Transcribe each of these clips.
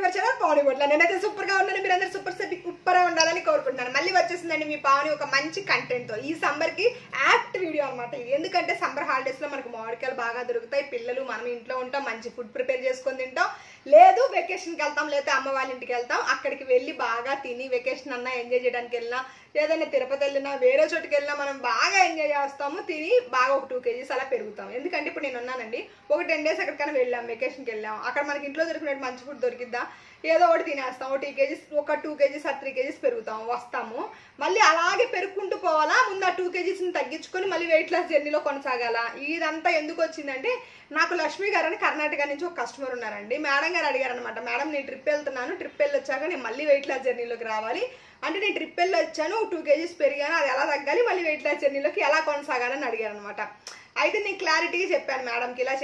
Your channel Pavani బొట్ల. నేనైతే super గా ఉన్నాను, మీరందరూ సూపర్ గా ఉండాలని కోరుకుంటున్నాను. మళ్ళీ వచ్చేసిందండి మీ పావని ఒక మంచి కంటెంట్ తో. ఈ సమ్మర్ కి యాక్ట్ వీడియో అనమాట ఇది. ఎందుకంటే సమ్మర్ హాలిడేస్ లో మనకు మామిడికాయలు బాగా దొరుకుతాయి, పిల్లలు మనం ఇంట్లో ఉంటాం, మంచి ఫుడ్ ప్రిపేర్ చేసుకొని తింటాం. లేదు వెకేషన్కి వెళ్తాం, లేదా అమ్మ వాళ్ళ ఇంటికి వెళ్తాం, అక్కడికి వెళ్ళి బాగా తిని వెకేషన్ అన్నా ఎంజాయ్ చేయడానికి వెళ్ళినా, ఏదైనా తిరుపతి వెళ్ళినా, వేరే చోటుకి వెళ్ళినా మనం బాగా ఎంజాయ్ చేస్తాము, తిని బాగా ఒక 2 kgs అలా పెరుగుతాం. ఎందుకంటే ఇప్పుడు నేను ఉన్నానండి, ఒక 10 days ఎక్కడికైనా వెళ్ళాం, వెకేషన్కి వెళ్ళాం, అక్కడ మనకి ఇంట్లో దొరికినట్టు మంచి ఫుడ్ దొరికిద్దా, ఏదో ఒకటి తినేస్తాం, ఒక 2 kgs 3 kgs పెరుగుతాం, వస్తాము. మళ్ళీ అలాగే పెరుగుకుంటూ పోవాలా, ముందు ఆ 2 kgs తగ్గించుకొని మళ్ళీ వెయిట్ లాస్ జర్నీలో కొనసాగాల. ఇదంతా ఎందుకు వచ్చిందంటే, నాకు లక్ష్మి గారు అని కర్ణాటక నుంచి ఒక కస్టమర్ ఉన్నారండి. మేడం గారు అడిగారు అనమాట, మేడం నేను ట్రిప్ వెళ్తున్నాను, ట్రిప్ వెళ్ళి వచ్చాక నేను మళ్ళీ వెయిట్ లాస్ జర్నీలోకి రావాలి అంటే, నేను ట్రిప్ వెళ్ళి వచ్చాను, 2 kgs పెరిగాను, అది ఎలా తగ్గాలి, మళ్ళీ వెయిట్ లాస్ జర్నీలోకి ఎలా కొనసాగాలని అడిగారు అనమాట. అయితే నేను క్లారిటీగా చెప్పాను మేడంకి, ఇలా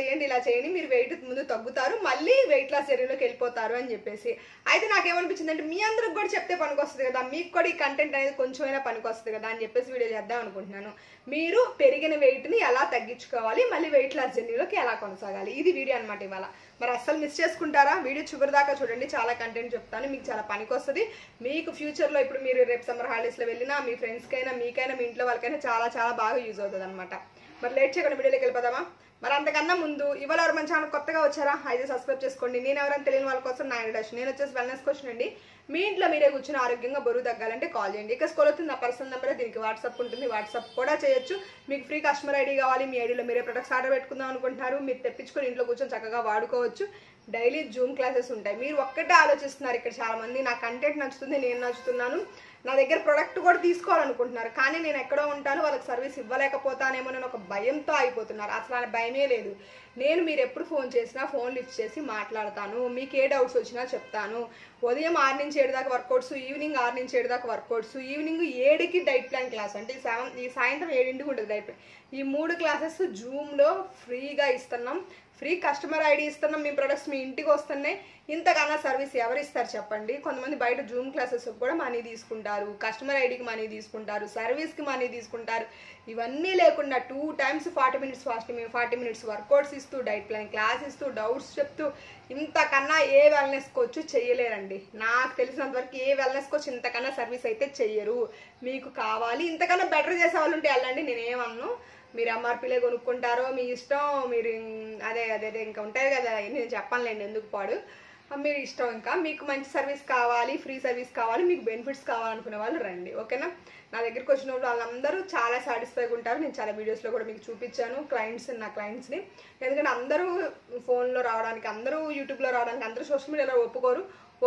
చేయండి, మీరు వెయిట్ ముందు తగ్గుతారు, మళ్ళీ వెయిట్ లాస్ జర్నీలోకి వెళ్ళిపోతారు అని చెప్పేసి. అయితే నాకేమనిపించింది అంటే, మీ అందరికి కూడా చెప్తే పనికొస్తుంది కదా, మీకు కూడా ఈ కంటెంట్ అనేది కొంచెమైనా పనికొస్తుంది కదా అని చెప్పేసి వీడియో చేద్దాం అనుకుంటున్నాను. మీరు పెరిగిన వెయిట్ని ఎలా తగ్గించుకోవాలి, మళ్ళీ వెయిట్ లాస్ జర్నీలోకి ఎలా కొనసాగాలి, ఇది వీడియో అనమాట ఇవాళ. మరి అస్సలు మిస్ చేసుకుంటారా? వీడియో చివరి దాకా చూడండి, చాలా కంటెంట్ చెప్తాను, మీకు చాలా పనికొస్తుంది. మీకు ఫ్యూచర్లో ఇప్పుడు మీరు రేపు సమ్మర్ హాలిడేస్లో వెళ్ళినా, మీ ఫ్రెండ్స్కైనా, మీకైనా, మీ ఇంట్లో వాళ్ళకైనా చాలా బాగా యూజ్ అవుతుంది అనమాట. మరి లేట్ చేయకుండా వీడియోలోకి వెళ్ళిపోదామా? మరి అంతకన్నా ముందు ఇవాళ ఎవరు మన ఛానల్ కొత్తగా వచ్చారా అయితే సబ్స్క్రైబ్ చేసుకోండి. నేను ఎవరైనా తెలియని వాళ్ళ కోసం నా ఇంట్రడక్షన్. నేను వచ్చేసి వెల్నెస్ క్వశ్చన్ అండి. మీ ఇంట్లో మీరే కూర్చొని ఆరోగ్యంగా బరువు తగ్గాలంటే కాల్ చేయండి. ఇక స్కూల్ అవుతుంది నా పర్సనల్ నెంబర్, దీనికి వాట్సాప్ ఉంటుంది, వాట్సాప్ కూడా చేయొచ్చు. మీకు ఫ్రీ కస్టమర్ ఐడి కావాలి, మీ ఐడిలో మీరే ప్రొడక్ట్స్ ఆర్డర్ పెట్టుకుందాం అనుకుంటున్నారు, మీరు తెప్పించుకొని ఇంట్లో కూర్చొని చక్కగా వాడుకోవచ్చు. డైలీ జూమ్ క్లాసెస్ ఉంటాయి. మీరు ఒక్కటే ఆలోచిస్తున్నారు ఇక్కడ చాలా మంది, నా కంటెంట్ నచ్చుతుంది, నేను నచ్చుతున్నాను, నా దగ్గర ప్రొడక్ట్ కూడా తీసుకోవాలనుకుంటున్నారు, కానీ నేను ఎక్కడో ఉంటాను, వాళ్ళకి సర్వీస్ ఇవ్వలేకపోతానేమో అని ఒక భయంతో అయిపోతున్నారు. అసలు ఆ భయమే లేదు. నేను మీరు ఎప్పుడు ఫోన్ చేసినా ఫోన్ లిఫ్ట్ చేసి మాట్లాడతాను, మీకు ఏ డౌట్స్ వచ్చినా చెప్తాను. ఉదయం 6 నుంచి 7 దాకా వర్కౌట్స్, ఈవినింగ్ 6 నుంచి 7 దాకా వర్కౌట్స్, ఈవినింగ్ 7కి డైట్ ప్లాన్ క్లాస్, అంటే ఈ సాయంత్రం 7ంటికి ఉంటుంది డైట్ ప్లాన్. ఈ 3 క్లాసెస్ జూమ్లో ఫ్రీగా ఇస్తున్నాం. ఫ్రీ కస్టమర్ ఐడి ఇస్తున్నాం, మీ ప్రొడక్ట్స్ మీ ఇంటికి వస్తున్నాయి. ఇంతకన్నా సర్వీస్ ఎవరు ఇస్తారు చెప్పండి? కొంతమంది బయట జూమ్ క్లాసెస్ కూడా మనీ తీసుకుంటారు, కస్టమర్ ఐడికి మనీ తీసుకుంటారు, సర్వీస్కి మనీ తీసుకుంటారు. ఇవన్నీ లేకుండా 2 times 40 minutes వర్కౌట్స్ ఇస్తూ, డైట్ ప్లాన్ క్లాస్ ఇస్తూ, డౌట్స్ చెప్తూ, ఇంతకన్నా ఏ వెల్నెస్ కోచ్ చేయలేరండి. నాకు తెలిసినంత వరకు ఏ వెల్నెస్ కోచ్ ఇంతకన్నా సర్వీస్ అయితే చెయ్యరు. మీకు కావాలి ఇంతకన్నా బెటర్ చేసే వాళ్ళు ఉంటే వెళ్ళండి, నేనేమన్ను. మీరు ఎంఆర్పీలే కొనుక్కుంటారో మీ ఇష్టం, మీరు అదే ఇంకా ఉంటాయి కదా, నేను చెప్పనులేండి ఎందుకు పాడు, మీరు ఇష్టం. ఇంకా మీకు మంచి సర్వీస్ కావాలి, ఫ్రీ సర్వీస్ కావాలి, మీకు బెనిఫిట్స్ కావాలనుకునే వాళ్ళు రండి, ఓకేనా? నా దగ్గరికి వచ్చిన వాళ్ళందరూ చాలా సాటిస్ఫైగా ఉంటారు. నేను చాలా వీడియోస్లో కూడా మీకు చూపించాను నా క్లయింట్స్ని. ఎందుకంటే అందరూ ఫోన్లో రావడానికి, అందరూ యూట్యూబ్లో రావడానికి, అందరూ సోషల్ మీడియాలో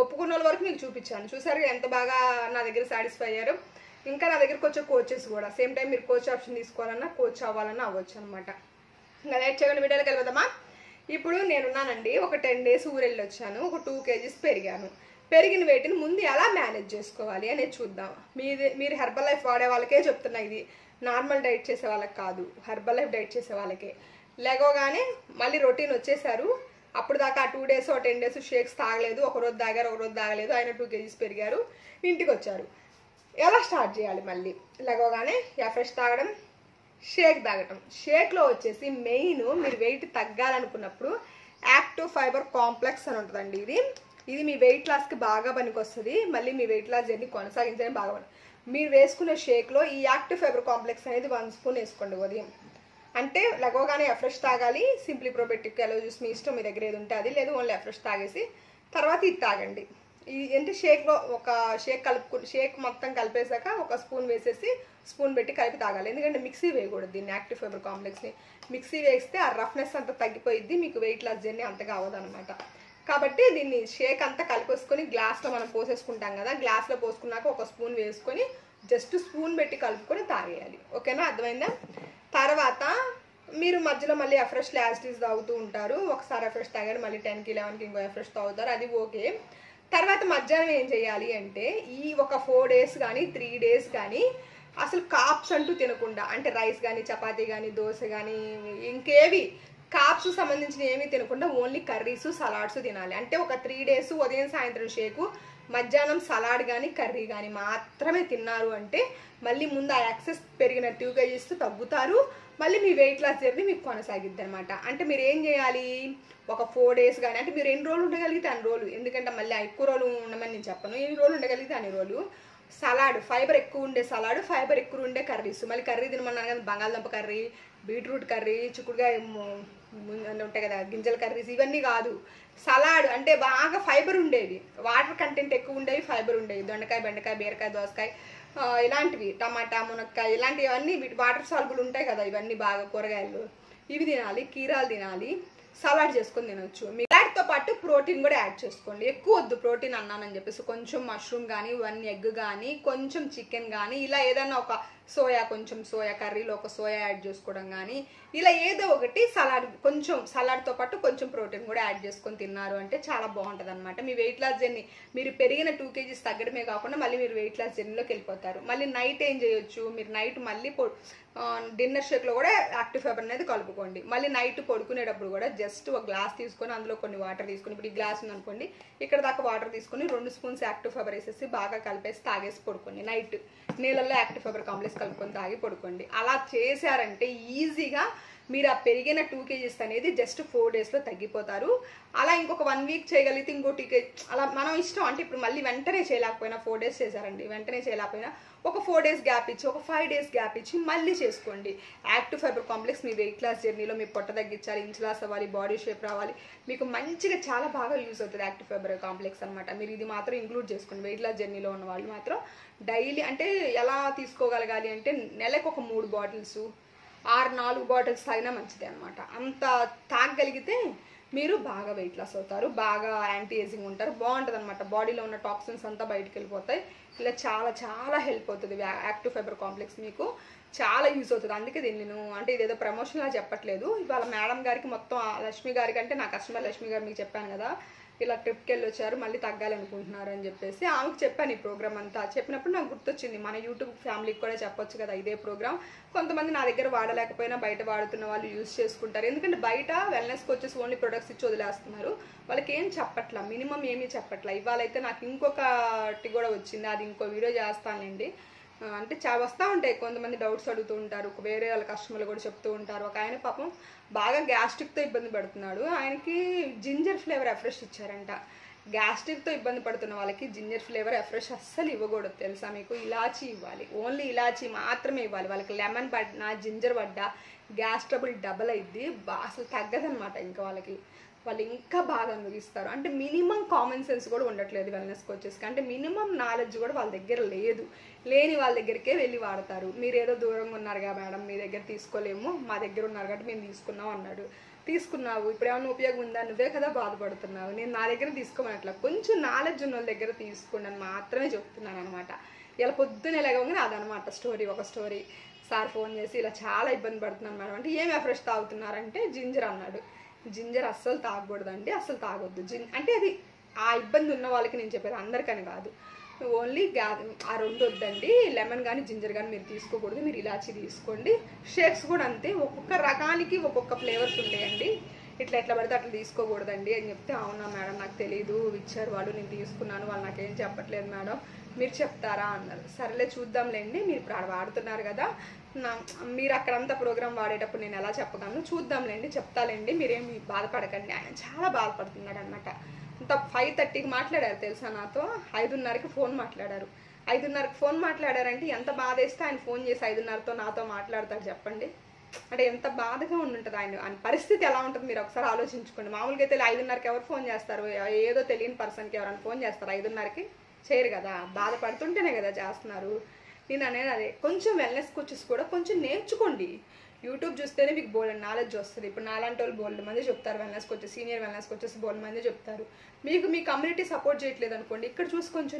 ఒప్పుకున్న వాళ్ళ వరకు మీకు చూపించాను. చూసారు ఎంత బాగా నా దగ్గర సాటిస్ఫై అయ్యారు. ఇంకా నా దగ్గరకు వచ్చే కోచెస్ కూడా సేమ్ టైం మీరు కోచ్ ఆప్షన్ తీసుకోవాలన్నా, కోచ్ అవ్వాలన్నా అవ్వచ్చు అనమాట. ఇంకా లేట్ చేయకుండా వీడియోలోకి వెళ్ళిపోదామా? ఇప్పుడు నేనున్నానండి, ఒక 10 days ఊరెళ్ళి వచ్చాను, ఒక 2 kgs పెరిగాను. పెరిగిన వెయిట్ని ముందు ఎలా మేనేజ్ చేసుకోవాలి అనేది చూద్దాం. మీరు హెర్బల్ లైఫ్ వాడే వాళ్ళకే చెప్తున్నా, ఇది నార్మల్ డైట్ చేసే వాళ్ళకి కాదు, హెర్బల్ లైఫ్ డైట్ చేసే వాళ్ళకే. లేకోగానే మళ్ళీ రొటీన్ వచ్చేసారు, అప్పుడు దాకా 2 days 10 days షేక్స్ తాగలేదు, ఒకరోజు తాగారు, ఒకరోజు తాగలేదు, ఆయన 2 kgs పెరిగారు, ఇంటికి వచ్చారు. ఎలా స్టార్ట్ చేయాలి? మళ్ళీ లేకోగానే ఫ్రెష్ తాగడం, షేక్ తాగటం. షేక్లో వచ్చేసి మెయిన్ మీరు వెయిట్ తగ్గాలనుకున్నప్పుడు యాక్టివ్ ఫైబర్ కాంప్లెక్స్ అని ఉంటుందండి. ఇది మీ వెయిట్ లాస్కి బాగా పనికొస్తుంది, మళ్ళీ మీ వెయిట్ లాస్ జర్నీ కొనసాగించడానికి బాగా మీరు వేసుకునే షేక్లో ఈ యాక్టివ్ ఫైబర్ కాంప్లెక్స్ అనేది 1 spoon వేసుకోండి ఉదయం. అంటే లెగవగానే ఫ్రెష్ తాగాలి, సింప్లీ ప్రోబయోటిక్ ఎలో జ్యూస్ మీ ఇష్టం, మీ దగ్గర ఏది ఉంటే అది, లేదు ఓన్లీ ఫ్రెష్ తాగేసి తర్వాత ఇది తాగండి. అంటే షేక్లో ఒక షేక్ మొత్తం కలిపేశాక ఒక స్పూన్ వేసేసి స్పూన్ పెట్టి కలిపి తాగాలి. ఎందుకంటే మిక్సీ వేయకూడదు దీన్ని, యాక్టివ్ ఫైబర్ కాంప్లెక్స్ని. మిక్సీ వేస్తే ఆ రఫ్నెస్ అంతా తగ్గిపోయిద్ది, మీకు వెయిట్ లాస్ జర్నీ అంతగా అవ్వదు అనమాట. కాబట్టి దీన్ని షేక్ అంతా కలిపేసుకొని గ్లాస్లో మనం పోసేసుకుంటాం కదా, గ్లాస్లో పోసుకున్నాక ఒక స్పూన్ వేసుకొని జస్ట్ స్పూన్ పెట్టి కలుపుకొని తాగేయాలి, ఓకేనా? అర్థమైందా? తర్వాత మీరు మధ్యలో మళ్ళీ ఫ్రెష్ యాసిటీస్ తాగుతూ ఉంటారు, ఒకసారి ఫ్రెష్ తాగారు, మళ్ళీ 10కి 11కి ఇంకో ఫ్రెష్ తాగుతారు, అది ఓకే. తర్వాత మధ్యాహ్నం ఏం చేయాలి అంటే, ఈ ఒక 4 days కానీ 3 days కానీ అసలు కాప్స్ అంటూ తినకుండా, అంటే రైస్ కానీ, చపాతీ కానీ, దోశ కానీ, ఇంకేవి కాప్స్ సంబంధించిన ఏమీ తినకుండా ఓన్లీ కర్రీస్ సలాడ్స్ తినాలి. అంటే ఒక 3 days ఉదయం సాయంత్రం షేకు, మధ్యాహ్నం సలాడ్ కానీ కర్రీ కానీ మాత్రమే తిన్నారు అంటే మళ్ళీ ముందు ఆ యాక్సెస్ పెరిగిన 2 kgs తగ్గుతారు. మళ్ళీ మీ వెయిట్ లాస్ జర్నీ మీకు కొనసాగిద్ది అనమాట. అంటే మీరు ఏం చేయాలి, ఒక 4 days కానీ, అంటే మీరు ఎన్ని రోజులు ఉండగలిగితే అన్ని రోజులు, ఎందుకంటే మళ్ళీ ఎక్కువ రోజులు ఉండమని నేను చెప్పను, ఎన్ని రోజులు ఉండగలిగితే అన్ని రోజులు సలాడ్, ఫైబర్ ఎక్కువ ఉండే సలాడ్, ఫైబర్ ఎక్కువ ఉండే కర్రీస్. మళ్ళీ కర్రీ తినమన్నాను కదా, బంగాళదుంప కర్రీ, బీట్రూట్ కర్రీ, చిక్కుడుకాయ ఉంటాయి కదా గింజల కర్రీస్, ఇవన్నీ కాదు. సలాడ్ అంటే బాగా ఫైబర్ ఉండేవి, వాటర్ కంటెంట్ ఎక్కువ ఉండేవి, ఫైబర్ ఉండేవి. దొండకాయ, బెండకాయ, బీరకాయ, దోసకాయ, ఇలాంటివి, టమాటా, మునక్కాయ, ఇలాంటివన్నీ వాటర్ సాల్బులు ఉంటాయి కదా, ఇవన్నీ బాగా కూరగాయలు ఇవి తినాలి. కీరాలు తినాలి, సలాడ్ చేసుకొని తినొచ్చు. మీ సలాడ్తో పాటు ప్రోటీన్ కూడా యాడ్ చేసుకోండి. ఎక్కువ వద్దు ప్రోటీన్ అన్నానని చెప్పేసి కొంచెం మష్రూమ్ కానీ, 1 egg కానీ, కొంచెం చికెన్ కానీ, ఇలా ఏదైనా ఒక సోయా, కొంచెం సోయా కర్రీలో ఒక సోయా యాడ్ చేసుకోవడం కానీ, ఇలా ఏదో ఒకటి సలాడ్, కొంచెం సలాడ్తో పాటు కొంచెం ప్రోటీన్ కూడా యాడ్ చేసుకొని తిన్నారు అంటే చాలా బాగుంటుంది అనమాట. మీ వెయిట్ లాస్ జర్నీ, మీరు పెరిగిన 2 kgs తగ్గడమే కాకుండా మళ్ళీ మీరు వెయిట్ లాస్ జర్నీలోకి వెళ్ళిపోతారు. మళ్ళీ నైట్ ఏం చేయొచ్చు, మీరు నైట్ మళ్ళీ డిన్నర్ షేక్లో కూడా యాక్టివ్ ఫైబర్ అనేది కలుపుకోండి. మళ్ళీ నైట్ పడుకునేటప్పుడు కూడా జస్ట్ ఒక గ్లాస్ తీసుకొని అందులో కొన్ని వాటర్ తీసుకొని, ఇప్పుడు ఈ గ్లాస్ ఉందనుకోండి, ఇక్కడ దాకా వాటర్ తీసుకొని 2 spoons యాక్టివ్ ఫైబర్ వేసేసి బాగా కలిపేసి తాగేసి పడుకోండి. నైట్ నీళ్ళల్లో యాక్టివ్ ఫైబర్ కాంప్లెక్స్ కలుపుకొని తాగి పడుకోండి. అలా చేశారంటే ఈజీగా మీరు ఆ పెరిగిన 2 kgs అనేది జస్ట్ 4 daysలో తగ్గిపోతారు. అలా ఇంకొక 1 week చేయగలిగితే ఇంకో 2 kg, అలా మనం ఇష్టం. అంటే ఇప్పుడు మళ్ళీ వెంటనే చేయలేకపోయినా, 4 days చేశారండి, వెంటనే చేయలేకపోయినా ఒక 4 days గ్యాప్ ఇచ్చి, ఒక 5 days గ్యాప్ ఇచ్చి మళ్ళీ చేసుకోండి. యాక్టివ్ ఫైబర్ కాంప్లెక్స్ మీ వెయిట్ లాస్ జర్నీలో మీ పొట్ట తగ్గించాలి, ఇంచ్ లాస్ అవ్వాలి, బాడీ షేప్ రావాలి, మీకు మంచిగా చాలా బాగా యూజ్ అవుతుంది యాక్టివ్ ఫైబర్ కాంప్లెక్స్ అనమాట. మీరు ఇది మాత్రం ఇంక్లూడ్ చేసుకోండి. వెయిట్ లాస్ జర్నీలో ఉన్న వాళ్ళు మాత్రం డైలీ, అంటే ఎలా తీసుకోగలగాలి అంటే నెలకు ఒక 3 bottles, 4 bottles తాగినా మంచిదే అనమాట. అంత తాగగలిగితే మీరు బాగా వెయిట్ లాస్ అవుతారు, బాగా యాంటీ ఏజింగ్ ఉంటారు, బాగుంటుంది అనమాట. బాడీలో ఉన్న టాక్సిన్స్ అంతా బయటకు వెళ్ళిపోతాయి. ఇలా చాలా చాలా హెల్ప్ అవుతుంది యాక్టివ్ ఫైబర్ కాంప్లెక్స్, మీకు చాలా యూజ్ అవుతుంది. అందుకే దీన్ని నేను అంటే ఇదేదో ప్రమోషన్లా చెప్పట్లేదు. ఇవాళ మేడం గారికి మొత్తం లక్ష్మి గారికి, అంటే నా కస్టమర్ లక్ష్మి గారు, మీకు చెప్పాను కదా ఇలా ట్రిప్కి వెళ్ళి వచ్చారు, మళ్ళీ తగ్గాలనుకుంటున్నారు అని చెప్పేసి ఆమెకు చెప్పాను ఈ ప్రోగ్రామ్ అంతా. చెప్పినప్పుడు నాకు గుర్తొచ్చింది, మన యూట్యూబ్ ఫ్యామిలీకి కూడా చెప్పొచ్చు కదా ఇదే ప్రోగ్రామ్. కొంతమంది నా దగ్గర వాడలేకపోయినా బయట వాడుతున్న వాళ్ళు యూజ్ చేసుకుంటారు. ఎందుకంటే బయట వెల్నెస్కి వచ్చేసి ఓన్లీ ప్రొడక్ట్స్ ఇచ్చి వదిలేస్తున్నారు, వాళ్ళకి ఏం చెప్పట్లా, మినిమం ఏమీ చెప్పట్లా. ఇవాళైతే నాకు ఇంకొకటి కూడా వచ్చింది, అది ఇంకో వీడియో చేస్తానండి. అంటే వస్తూ ఉంటాయి, కొంతమంది డౌట్స్ అడుగుతూ ఉంటారు, వేరే వాళ్ళ కస్టమర్లు కూడా చెప్తూ ఉంటారు. ఒక ఆయన పాపం బాగా గ్యాస్ట్రిక్తో ఇబ్బంది పడుతున్నాడు, ఆయనకి జింజర్ ఫ్లేవర్ ఎఫ్రెష్ ఇచ్చారంట. గ్యాస్ట్రిక్తో ఇబ్బంది పడుతున్న వాళ్ళకి జింజర్ ఫ్లేవర్ ఎఫ్రెష్ అస్సలు ఇవ్వకూడదు తెలుసా మీకు. ఇలాచీ ఇవ్వాలి, ఓన్లీ ఇలాచీ మాత్రమే ఇవ్వాలి. వాళ్ళకి లెమన్ పడ్డా, జింజర్ పడ్డా గ్యాస్ ట్రబుల్ డబల్ అయింది, అసలు తగ్గదనమాట. ఇంకా వాళ్ళు ఇంకా బాగా అనుభవిస్తారు. అంటే మినిమం కామన్ సెన్స్ కూడా ఉండట్లేదు వెల్నెస్కి వచ్చేసి, అంటే మినిమం నాలెడ్జ్ కూడా వాళ్ళ దగ్గర లేదు. లేని వాళ్ళ దగ్గరికే వెళ్ళి వాడతారు. మీరు ఏదో దూరంగా ఉన్నారుగా మేడం, మీ దగ్గర తీసుకోలేము, మా దగ్గర ఉన్నారు కాబట్టి మేము తీసుకున్నాం అన్నాడు. తీసుకున్నావు, ఇప్పుడు ఏమైనా ఉపయోగం ఉందా, నువ్వే కదా బాధపడుతున్నావు. నేను నా దగ్గర తీసుకోమనట్లా, కొంచెం నాలెడ్జ్ ఉన్న వాళ్ళ దగ్గర తీసుకోండి అని మాత్రమే చెప్తున్నాను అనమాట. ఇలా పొద్దున ఎలాగోగానే అదనమాట స్టోరీ. ఒక స్టోరీ, సార్ ఫోన్ చేసి ఇలా చాలా ఇబ్బంది పడుతున్నాను మేడం అంటే, ఏం ఎఫ్రెష్ తాగుతున్నారంటే జింజర్ అన్నాడు. జింజర్ అస్సలు తాగకూడదండి, అస్సలు తాగొద్దు. అంటే అది ఆ ఇబ్బంది ఉన్న వాళ్ళకి నేను చెప్పేది, అందరికని కాదు. ఓన్లీ ఆ 2 వద్దండి, లెమన్ కానీ జింజర్ కానీ మీరు తీసుకోకూడదు, మీరు ఇలాచి తీసుకోండి. షేక్స్ కూడా అంతే, ఒక్కొక్క రకానికి ఒక్కొక్క ఫ్లేవర్స్ ఉంటాయండి, ఎట్లా పడితే అట్లా తీసుకోకూడదండి అని చెప్తే, అవునా మేడం నాకు తెలీదు, ఇచ్చారు వాళ్ళు, నేను తీసుకున్నాను, వాళ్ళు నాకేం చెప్పట్లేదు మేడం, మీరు చెప్తారా అన్నారు. సరేలే చూద్దాంలేండి, మీరు ఇప్పుడు వాడుతున్నారు కదా, మీరు అక్కడంతా ప్రోగ్రామ్ వాడేటప్పుడు నేను ఎలా చెప్పగలను, చూద్దాంలేండి, చెప్తాలేండి, మీరేమి బాధపడకండి. ఆయన చాలా బాధపడుతున్నాడు అనమాట. అంత 5:30కి మాట్లాడారు తెలుసా నాతో, 5:30కి ఫోన్ మాట్లాడారు. 5:30కి ఫోన్ మాట్లాడారంటే ఎంత బాధ వేస్తే ఆయన ఫోన్ చేసి 5:30తో నాతో మాట్లాడతాడు చెప్పండి. అంటే ఎంత బాధగా ఉండుంటుంది ఆయన పరిస్థితి ఎలా ఉంటుంది మీరు ఒకసారి ఆలోచించుకోండి. మామూలుగా అయితే 5:30కి ఎవరు ఫోన్ చేస్తారు, ఏదో తెలియని పర్సన్కి ఎవరైనా ఫోన్ చేస్తారు, 5:30కి చేయరు కదా, బాధపడుతుంటేనే కదా చేస్తున్నారు. నేను అనేది అదే, కొంచెం వెల్నెస్కి వచ్చేసి కూడా కొంచెం నేర్చుకోండి. యూట్యూబ్ చూస్తేనే మీకు బోల్డ్ నాలెడ్జ్ వస్తుంది. ఇప్పుడు నాలాంటి వాళ్ళు బోల్డ్ మంది చెప్తారు వెల్నెస్కి వచ్చేసి, సీనియర్ వెల్నెస్కి వచ్చేసి బోల్డ్ మంది చెప్తారు. మీకు మీ కమ్యూనిటీ సపోర్ట్ చేయట్లేదు అనుకోండి, ఇక్కడ చూసి కొంచెం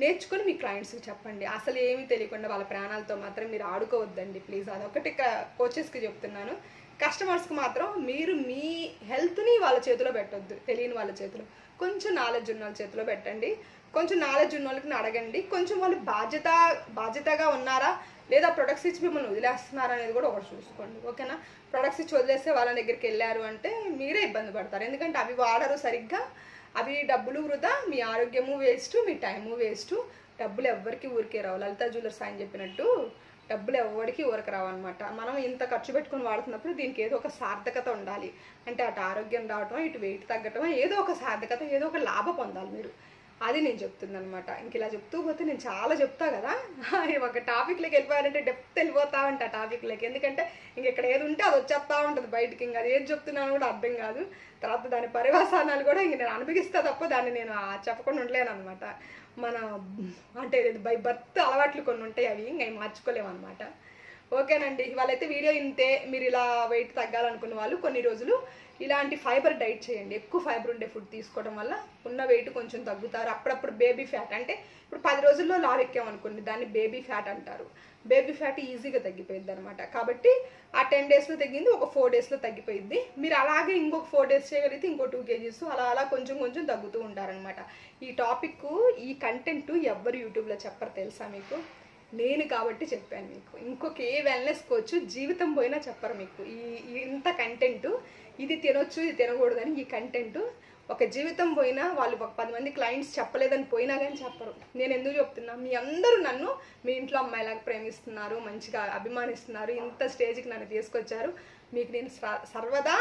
నేర్చుకొని మీ క్లయింట్స్కి చెప్పండి. అసలు ఏమీ తెలియకుండా వాళ్ళ ప్రాణాలతో మాత్రం మీరు ఆడుకోవద్దండి ప్లీజ్. అదొకటి కోచెస్కి చెప్తున్నాను. కస్టమర్స్కి మాత్రం మీరు మీ హెల్త్ని వాళ్ళ చేతిలో పెట్టొద్దు, తెలియని వాళ్ళ చేతిలో, కొంచెం నాలెడ్జ్ ఉన్న వాళ్ళ చేతిలో పెట్టండి. కొంచెం నాలెడ్జ్ ఉన్న వాళ్ళకి అడగండి. కొంచెం వాళ్ళు బాధ్యతగా ఉన్నారా, లేదా ప్రొడక్ట్స్ ఇచ్చి మిమ్మల్ని వదిలేస్తున్నారు అనేది కూడా ఒకటి చూసుకోండి, ఓకేనా. ప్రొడక్ట్స్ ఇచ్చి వదిలేస్తే వాళ్ళ దగ్గరికి వెళ్ళారు అంటే మీరే ఇబ్బంది పడతారు, ఎందుకంటే అవి వాడరు సరిగ్గా, అవి డబ్బులు వృధా, మీ ఆరోగ్యము వేస్ట్, మీ టైము వేస్ట్, డబ్బులు ఎవ్వరికి ఊరికే రావు. లలితా జ్యువెలర్స్ ఆయన చెప్పినట్టు డబ్బులు ఎవరికి ఊరికి రావన్నమాట. మనం ఇంత ఖర్చు పెట్టుకుని వాడుతున్నప్పుడు దీనికి ఏదో ఒక సార్థకత ఉండాలి. అంటే అటు ఆరోగ్యం రావటం, ఇటు వెయిట్ తగ్గటం, ఏదో ఒక సార్థకత, ఏదో ఒక లాభం పొందాలి మీరు. అది నేను చెప్తుంది అనమాట. ఇంక ఇలా చెప్తూ పోతే నేను చాలా చెప్తా కదా, ఒక టాపిక్లోకి వెళ్ళిపోయారంటే డెప్త్ వెళ్ళిపోతా ఉంటా టాపిక్లోకి, ఎందుకంటే ఇంక ఇక్కడ ఏది ఉంటే అది వచ్చేస్తూ ఉంటుంది బయటికి. ఇంకా అది ఏది చెప్తున్నాను కూడా అర్థం కాదు. తర్వాత దాని పరివాసానాలు కూడా ఇంక నేను అనుభవిస్తా తప్ప దాన్ని నేను చెప్పకుండా ఉండలేను అనమాట. మన అంటే బై బర్త్ అలవాట్లు కొన్ని ఉంటాయి, అవి ఇంకా మార్చుకోలేము అనమాట. ఓకేనండి, ఇవాళైతే వీడియో ఇంతే. మీరు ఇలా వెయిట్ తగ్గాలనుకున్న వాళ్ళు కొన్ని రోజులు ఇలాంటి ఫైబర్ డైట్ చేయండి. ఎక్కువ ఫైబర్ ఉండే ఫుడ్ తీసుకోవడం వల్ల ఉన్న వెయిట్ కొంచెం తగ్గుతారు. అప్పుడప్పుడు బేబీ ఫ్యాట్, అంటే ఇప్పుడు 10 రోజుల్లో లావు ఎక్కామనుకోండి, దాన్ని బేబీ ఫ్యాట్ అంటారు. బేబీ ఫ్యాట్ ఈజీగా తగ్గిపోయింది అనమాట. కాబట్టి ఆ 10 డేస్లో తగ్గింది ఒక 4 డేస్లో తగ్గిపోయింది. మీరు అలాగే ఇంకొక 4 డేస్ చేయగలిగితే ఇంకో 2 kgs అలా కొంచెం కొంచెం తగ్గుతూ ఉంటారనమాట. ఈ టాపిక్, ఈ కంటెంట్ ఎవ్వరు యూట్యూబ్లో చెప్పరు తెలుసా మీకు, నేను కాబట్టి చెప్పాను మీకు. ఇంకొక ఏ వెల్నెస్ కోచ్ జీవితం పోయినా చెప్పరు మీకు ఇంత కంటెంట్. ఇది తినొచ్చు, ఇది తినకూడదని ఈ కంటెంట్ ఒక జీవితం పోయినా వాళ్ళు ఒక 10 మంది క్లయింట్స్ చెప్పలేదని పోయినా కానీ చెప్పరు. నేను ఎందుకు చెప్తున్నా, మీ అందరూ నన్ను మీ ఇంట్లో అమ్మాయిలాగా ప్రేమిస్తున్నారు, మంచిగా అభిమానిస్తున్నారు, ఇంత స్టేజ్కి నన్ను తీసుకొచ్చారు. మీకు నేను సర్వదా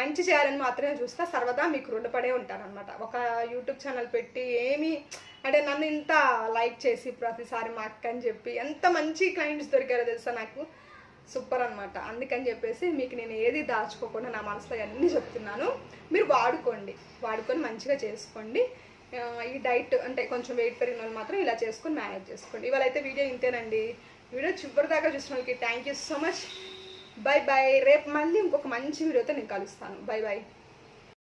మంచి చేయాలని మాత్రమే చూస్తా, సర్వదా మీకు రుణపడే ఉంటానన్నమాట. ఒక యూట్యూబ్ ఛానల్ పెట్టి ఏమి అంటే నన్ను ఇంత లైక్ చేసి ప్రతిసారి మా అక్క అని చెప్పి ఎంత మంచి క్లయింట్స్ దొరికారో తెలుసా నాకు, సూపర్ అనమాట. అందుకని చెప్పేసి మీకు నేను ఏది దాచుకోకుండా నా మనసులో అన్నీ చెప్తున్నాను. మీరు వాడుకొని మంచిగా చేసుకోండి. ఈ డైట్ అంటే కొంచెం వెయిట్ పెరిగిన వాళ్ళు మాత్రం ఇలా చేసుకొని మేనేజ్ చేసుకోండి. ఇవాళైతే వీడియో ఇంతేనండి. వీడియో చివరి దాకా చూసిన వాళ్ళకి thank you so much. By by. రేపు మళ్ళీ ఇంకొక మంచి వీడియోతో నేను కలుస్తాను. By by.